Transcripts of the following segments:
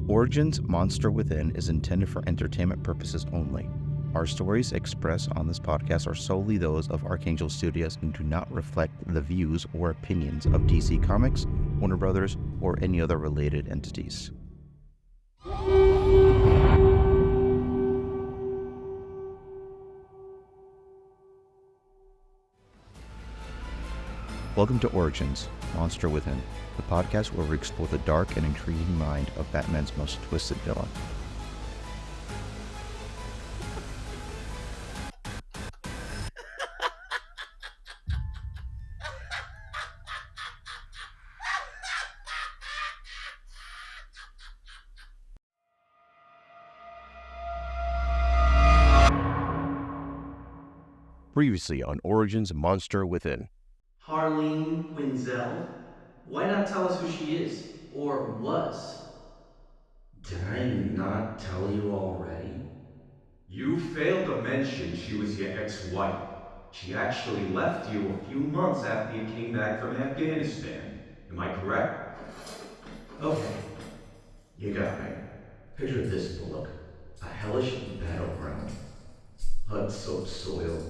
Origins Monster Within is intended for entertainment purposes only. Our stories expressed on this podcast are solely those of Archangel Studios and do not reflect the views or opinions of DC Comics, Warner Brothers, or any other related entities. Welcome to Origins Monster Within, the podcast where we explore the dark and intriguing mind of Batman's most twisted villain. Previously on Origins Monster Within. Harleen Quinzel? Why not tell us who she is? Or was? Did I not tell you already? You failed to mention she was your ex-wife. She actually left you a few months after you came back from Afghanistan. Am I correct? Okay. You got me. Picture this, Bullock. A hellish battleground. Blood-soaked soil,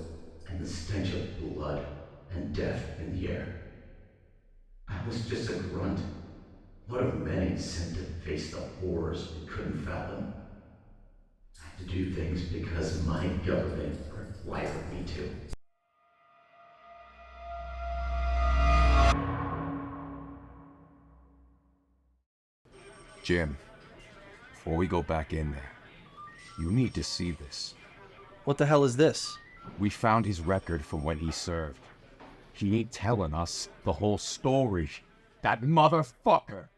and the stench of blood and death in the air. I was just a grunt. One of many sent to face the horrors we couldn't fathom. I had to do things because my government required me to. Jim, before we go back in there, you need to see this. What the hell is this? We found his record from when he served. He ain't telling us the whole story. That motherfucker!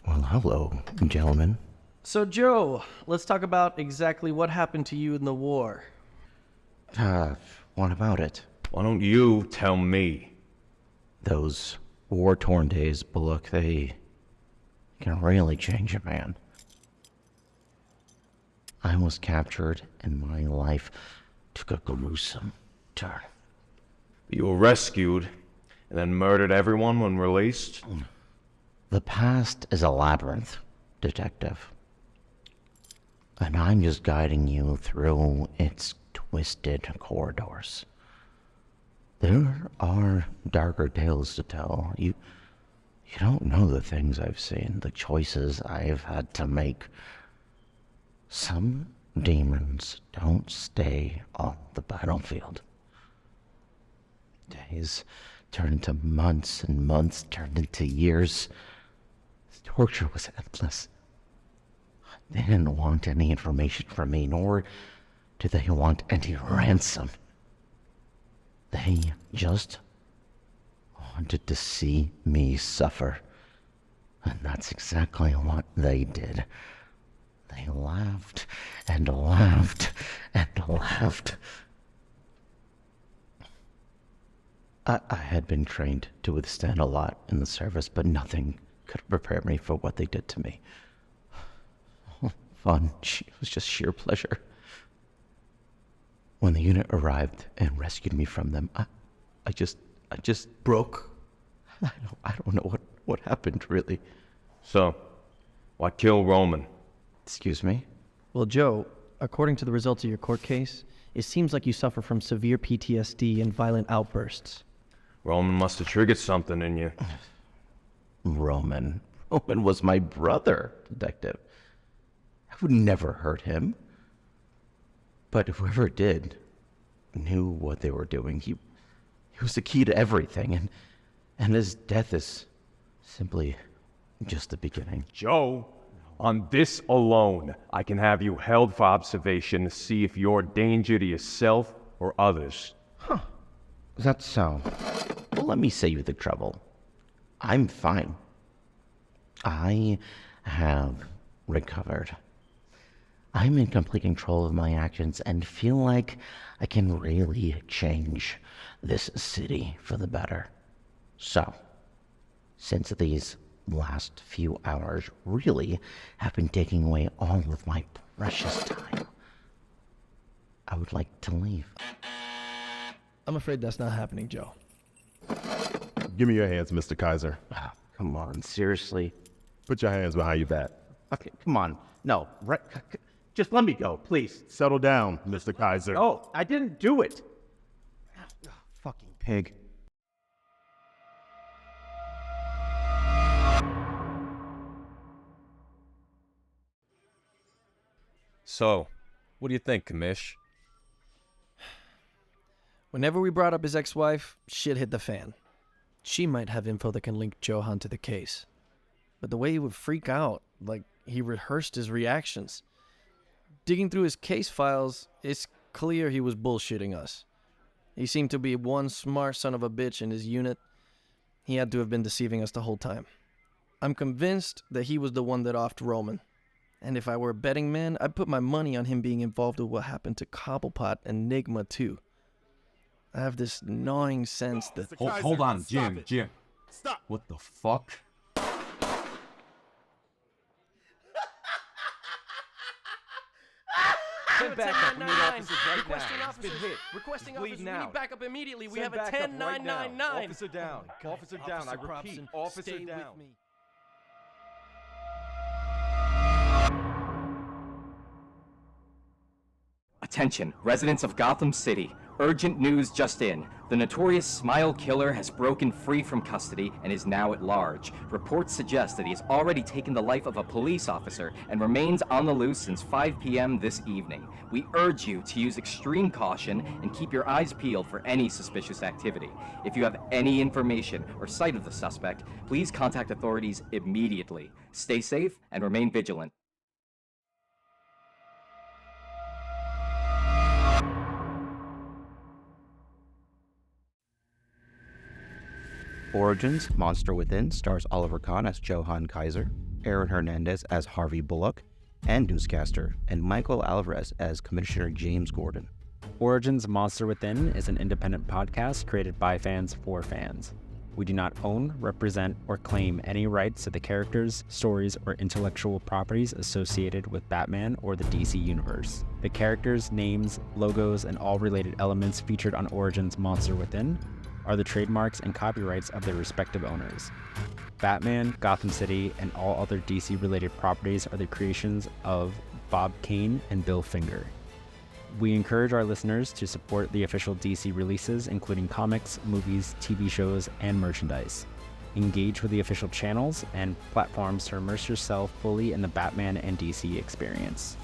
Well, hello, gentlemen. So, Joe, let's talk about exactly what happened to you in the war. What about it? Why don't you tell me? Those war-torn days, Bullock, they can really change a man. I was captured and my life took a gruesome turn. You were rescued and then murdered everyone when released? The past is a labyrinth, detective. And I'm just guiding you through its twisted corridors. There are darker tales to tell. You don't know the things I've seen, the choices I've had to make. Some demons don't stay on the battlefield. Days turn into months, and months turn into years. The torture was endless. They didn't want any information from me, nor did they want any ransom. They just wanted to see me suffer. And that's exactly what they did. They laughed and laughed and laughed. I had been trained to withstand a lot in the service, but nothing could prepare me for what they did to me. Fun. It was just sheer pleasure. When the unit arrived and rescued me from them, I just broke. I don't know what happened, really. So, why kill Roman? Excuse me? Well, Joe, according to the results of your court case, it seems like you suffer from severe PTSD and violent outbursts. Roman must have triggered something in you. Roman was my brother, detective. I would never hurt him. But whoever did knew what they were doing. He was the key to everything, and his death is simply just the beginning. Joe, on this alone, I can have you held for observation to see if you're a danger to yourself or others. That's so. Well, let me save you the trouble. I'm fine. I have recovered. I'm in complete control of my actions and feel like I can really change this city for the better. So, since these last few hours really have been taking away all of my precious time, I would like to leave. I'm afraid that's not happening, Joe. Give me your hands, Mr. Kaiserr. Ah, come on, seriously. Put your hands behind your back. Okay, come on. No, right, just let me go, please. Settle down, Mr. Kaiserr. Oh, I didn't do it. Ah, fucking pig. So, what do you think, Commish? Whenever we brought up his ex-wife, shit hit the fan. She might have info that can link Johann to the case. But the way he would freak out, like he rehearsed his reactions. Digging through his case files, it's clear he was bullshitting us. He seemed to be one smart son of a bitch in his unit. He had to have been deceiving us the whole time. I'm convinced that he was the one that offed Roman. And if I were a betting man, I'd put my money on him being involved with what happened to Cobblepot and Nigma too. I have this gnawing sense that... Hold on, Jim. Stop. What the fuck? Send backup. We need officers right Requesting now. officers. He's been hit. Requesting He's bleeding officers. We out. need backup immediately. We Send have a backup right now. 10999. Officer down. God. Officer down. I Officer repeat. Probson, Officer stay down. with me. Attention, residents of Gotham City. Urgent news just in. The notorious Smile Killer has broken free from custody and is now at large. Reports suggest that he has already taken the life of a police officer and remains on the loose since 5 p.m. this evening. We urge you to use extreme caution and keep your eyes peeled for any suspicious activity. If you have any information or sight of the suspect, please contact authorities immediately. Stay safe and remain vigilant. Origins, Monster Within stars Oliver Kahn as Johann Kaiserr, Aaron Hernandez as Harvey Bullock and newscaster, and Michael Alvarez as Commissioner James Gordon. Origins Monster Within is an independent podcast created by fans for fans. We do not own, represent, or claim any rights to the characters, stories, or intellectual properties associated with Batman or the DC Universe. The characters, names, logos, and all related elements featured on Origins Monster Within are the trademarks and copyrights of their respective owners. Batman, Gotham City, and all other DC-related properties are the creations of Bob Kane and Bill Finger. We encourage our listeners to support the official DC releases, including comics, movies, TV shows, and merchandise. Engage with the official channels and platforms to immerse yourself fully in the Batman and DC experience.